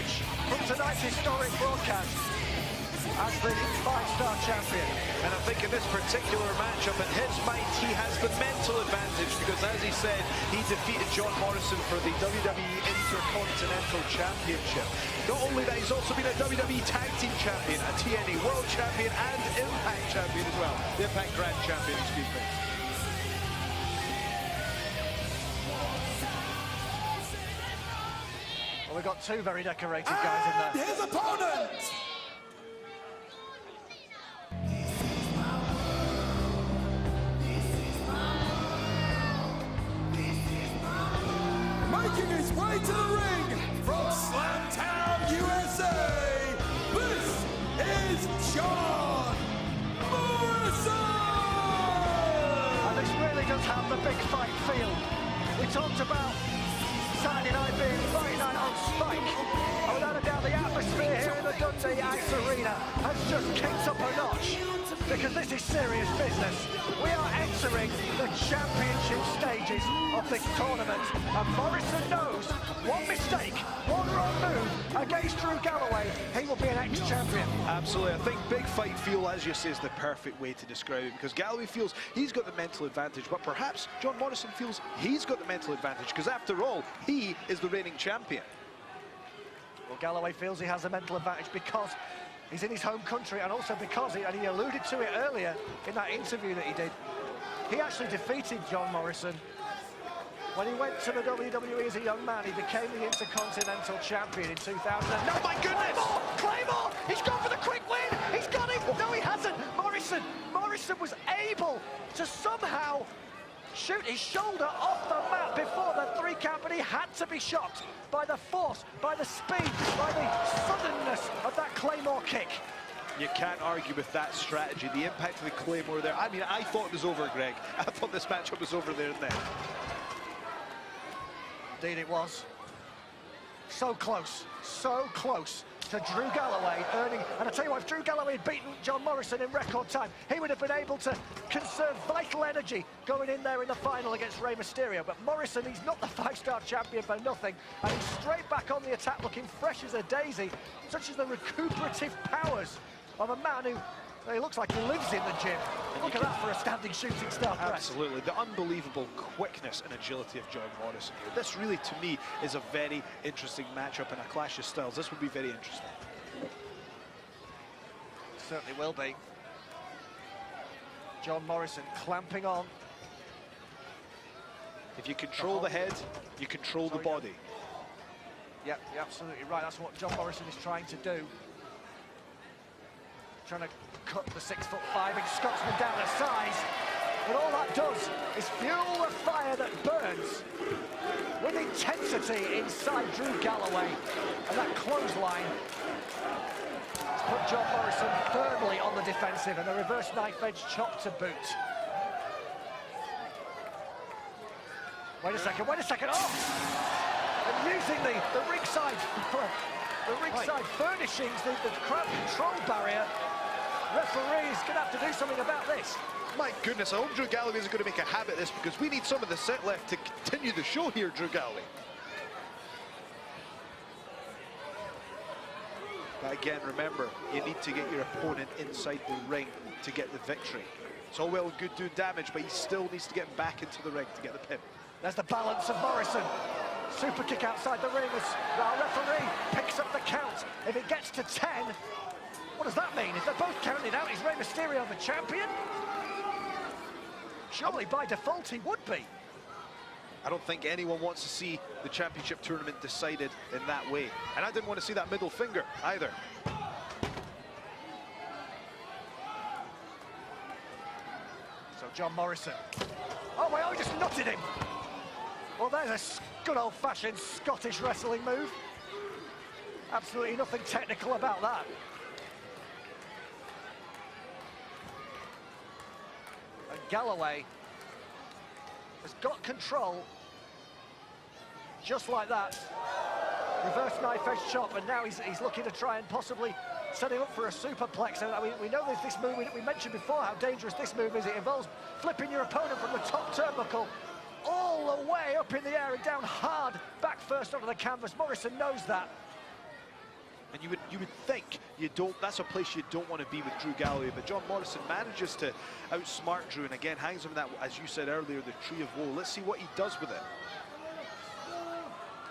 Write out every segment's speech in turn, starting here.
emerge from tonight's historic broadcast as the five-star champion. And I think in this particular matchup, in his mind, he has the mental advantage because, as he said, he defeated John Morrison for the WWE Intercontinental Championship. Not only that, he's also been a WWE Tag Team Champion, a TNA World Champion, and Impact Champion as well. The Impact Grand Champion, excuse me. Well, we've got two very decorated guys in there. His opponent! Making his way to the ring from Slamtown, USA, this is John Morrison! And this really does have the big fight feel. We talked about Saturday night being Friday night on Spike. And without a doubt, the atmosphere here in the Dundee Ice Arena has just kicked up a notch. Because this is serious business. We are entering the championship stages of this tournament. And Morrison knows one mistake, one wrong move against Drew Galloway, he will be an ex-champion. Absolutely. I think big fight feel, as you say, is the perfect way to describe it, because Galloway feels he's got the mental advantage, but perhaps John Morrison feels he's got the mental advantage, because after all, he is the reigning champion. Well, Galloway feels he has the mental advantage because he's in his home country, and also because, and he alluded to it earlier in that interview that he did, he actually defeated John Morrison. When he went to the WWE as a young man, he became the Intercontinental Champion in 2000. Oh my goodness! Claymore! He's gone for the quick win! He's got it! No, he hasn't! Morrison was able to somehow shoot his shoulder off the mat before the 3 count, but he had to be shocked by the force, by the speed, by the suddenness of that Claymore kick. You can't argue with that strategy. The impact of the Claymore there. I mean, I thought it was over, Greg. I thought this matchup was over there and then. Indeed it was. So close to Drew Galloway earning, and I tell you what, if Drew Galloway had beaten John Morrison in record time, he would have been able to conserve vital energy going in there in the final against Rey Mysterio. But Morrison, he's not the 5-star champion for nothing, and he's straight back on the attack looking fresh as a daisy, such as the recuperative powers of a man who, he looks like he lives in the gym. Look at that for a standing shooting star press. Absolutely, the unbelievable quickness and agility of John Morrison here. This really, to me, is a very interesting matchup and a clash of styles. This will be very interesting. Certainly will be. John Morrison clamping on. If you control the head, you control the body. Yep, you're absolutely right. That's what John Morrison is trying to do. Trying to cut the 6'5" Scotsman down to size, but all that does is fuel the fire that burns with intensity inside Drew Galloway, and that clothesline has put John Morrison firmly on the defensive, and a reverse knife edge chop to boot. Wait a second, oh! And using the ringside furnishings, the crowd control barrier. Referee's going to have to do something about this. My goodness, I hope Drew Galloway isn't going to make a habit of this, because we need some of the set left to continue the show here, Drew Galloway. But again, remember, you need to get your opponent inside the ring to get the victory. It's all well and good doing damage, but he still needs to get back into the ring to get the pin. There's the balance of Morrison. Super kick outside the ring as our referee picks up the count. If it gets to 10, what does that mean? If they're both counted out, is Rey Mysterio the champion? Surely by default he would be. I don't think anyone wants to see the championship tournament decided in that way. And I didn't want to see that middle finger either. So John Morrison. Oh my, he just nutted him. Well, there's a good old-fashioned Scottish wrestling move. Absolutely nothing technical about that. And Galloway has got control, just like that. Reverse knife edge chop, and now he's looking to try and possibly set him up for a superplex. And we know there's this move, we mentioned before how dangerous this move is. It involves flipping your opponent from the top turnbuckle all the way up in the air and down hard, back first onto the canvas. Morrison knows that. And you would think that's a place you don't want to be with Drew Galloway, but John Morrison manages to outsmart Drew, and again hangs him in that, as you said earlier, the tree of woe. Let's see what he does with it.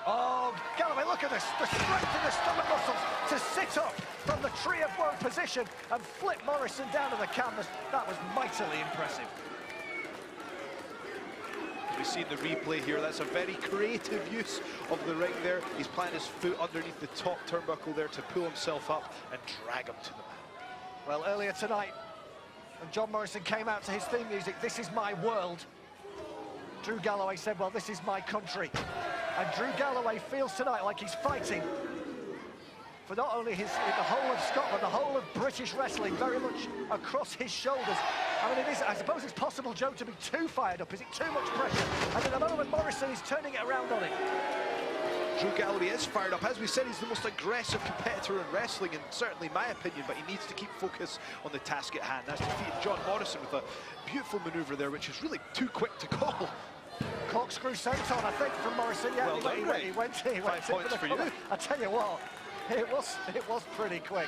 Oh, Galloway, look at this, the strength in the stomach muscles to sit up from the tree of woe position and flip Morrison down to the canvas. That was mightily impressive. We've seen the replay here. That's a very creative use of the ring there. He's planting his foot underneath the top turnbuckle there to pull himself up and drag him to the mat. Well, earlier tonight, when John Morrison came out to his theme music, "This is my world," Drew Galloway said, "Well, this is my country." And Drew Galloway feels tonight like he's fighting for not only the whole of Scotland, the whole of British wrestling, very much across his shoulders. I mean, I suppose it's possible, Joe, to be too fired up. Is it too much pressure? And at the moment, Morrison is turning it around on it. Drew Galloway is fired up. As we said, he's the most aggressive competitor in wrestling, and certainly in my opinion, but he needs to keep focus on the task at hand. That's defeated John Morrison with a beautiful maneuver there, which is really too quick to call. Corkscrew senton, I think, from Morrison. Yeah, well done, he went 5 points for you. I tell you what, it was pretty quick.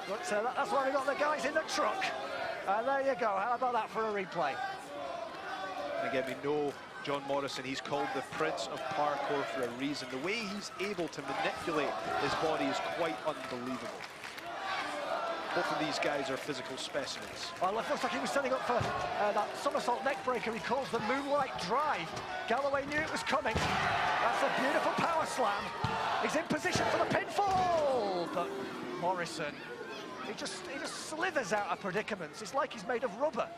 But that's why we got the guys in the truck. And there you go. How about that for a replay? And again, we know John Morrison, he's called the Prince of Parkour for a reason. The way he's able to manipulate his body is quite unbelievable. Both of these guys are physical specimens. Well, it looks like he was setting up for that somersault neckbreaker he calls the Moonlight Drive. Galloway knew it was coming. That's a beautiful power slam. He's in position for the pinfall, but Morrison, he just slithers out of predicaments. It's like he's made of rubber.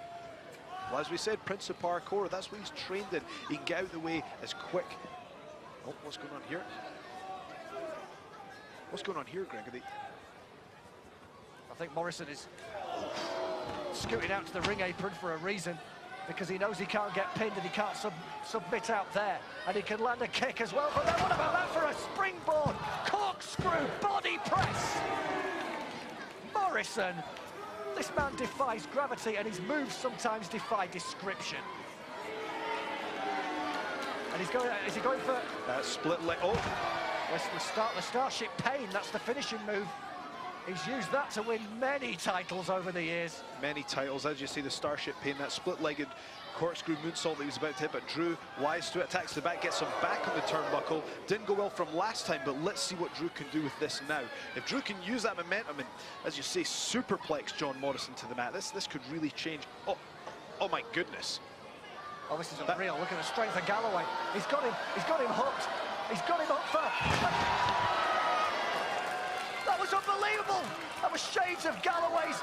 Well, as we said, Prince of Parkour, that's what he's trained in. He can get out of the way as quick. Oh, what's going on here? What's going on here, Greg? I think Morrison is scooting out to the ring apron for a reason, because he knows he can't get pinned and he can't submit out there, and he can land a kick as well. But then what about that for a springboard corkscrew body press? Morrison, this man defies gravity, and his moves sometimes defy description. And he's going. Is he going for split leg? Oh, the Starship Pain. That's the finishing move. He's used that to win many titles over the years. Many titles, as you see, the Starship Pain, that split-legged corkscrew moonsault that he was about to hit, but Drew, wise to it, attacks the back, gets him back on the turnbuckle. Didn't go well from last time, but let's see what Drew can do with this now. If Drew can use that momentum and, as you say, superplex John Morrison to the mat, this could really change. Oh my goodness. Oh, this is unreal. Look at the strength of Galloway. He's got him hooked. He's got him up for... That was unbelievable. That was shades of Galloway's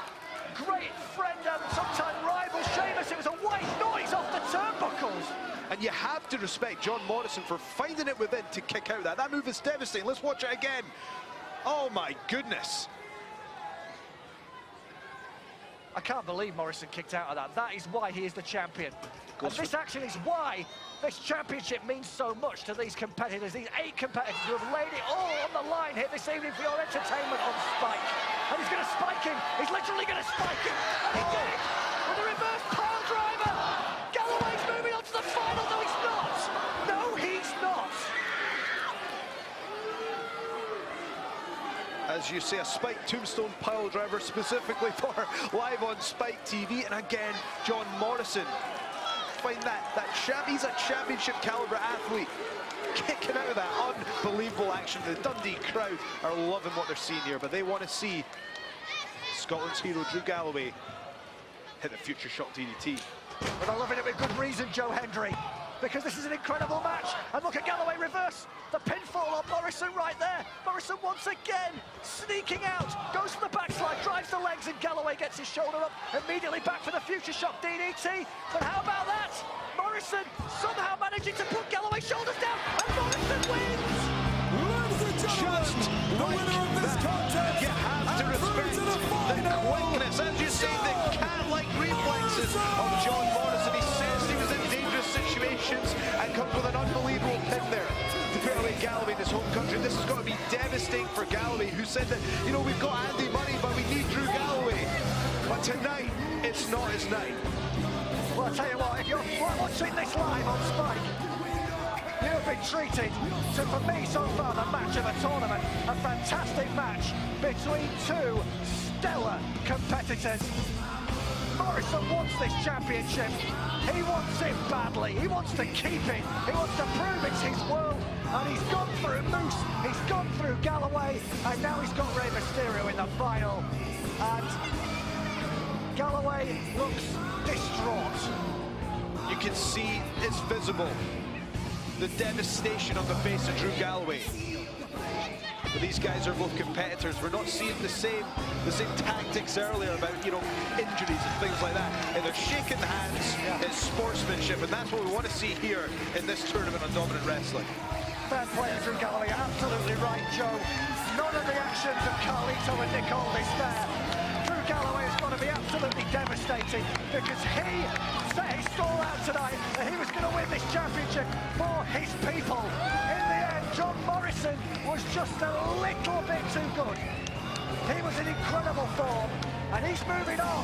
great friend and sometime rival Sheamus. It was a white noise off the turnbuckles. And you have to respect John Morrison for finding it within to kick out that. That move is devastating. Let's watch it again. Oh my goodness. I can't believe Morrison kicked out of that. That is why he is the champion. And this actually is why this championship means so much to these competitors, these 8 competitors who have laid it all on the line here this evening for your entertainment on Spike. And he's going to spike him. He's literally going to spike him. And he did it with a reverse pile driver. Galloway's moving on to the final. No, he's not. No, he's not. As you see, a Spike Tombstone pile driver specifically for live on Spike TV. And again, John Morrison. Find he's a championship caliber athlete, kicking out of that unbelievable action. The Dundee crowd are loving what they're seeing here, but they want to see Scotland's hero Drew Galloway hit the Future Shock DDT. But they're loving it with good reason, Joe Hendry, because this is an incredible match. And look at Galloway reverse the pinfall on Morrison right there. Morrison once again sneaking out, goes for the backslide, drives the legs, and Galloway gets his shoulder up, immediately back for the Future Shock DDT. But how about that? Morrison somehow managing to put Galloway's shoulders down, and Morrison wins! Ladies and gentlemen, the winner of this contest, you have to respect the quickness, as you say, the cat-like reflexes of John Morrison. He says he was in dangerous situations and comes with an unbelievable pin there to put away Galloway in his home country. This has got to be devastating for Galloway, who said that, you know, we've got Andy Money, but we need Drew Galloway. But tonight, it's not his night. Well, I'll tell you what, if you're watching this live on Spike, You've been treated to, for me so far, the match of a tournament. A fantastic match between two stellar competitors. Morrison wants this championship. He wants it badly. He wants to keep it. He wants to prove it's his world. And he's gone through Moose, he's gone through Galloway, and now he's got Rey Mysterio in the final. And Galloway looks distraught. You can see it's visible. The devastation on the face of Drew Galloway. But these guys are both competitors. We're not seeing the same tactics earlier about, you know, injuries and things like that. And they're shaking hands, it's sportsmanship, and that's what we want to see here in this tournament on Dominant Wrestling. Fair play to Drew Galloway, absolutely right, Joe. None of the actions of Carlito and Nick Aldis there. Drew Galloway has got to be absolutely devastated because he set his stall out tonight and he was going to win this championship for his people. In the end, John Morrison was just a little bit too good. He was in incredible form and he's moving on.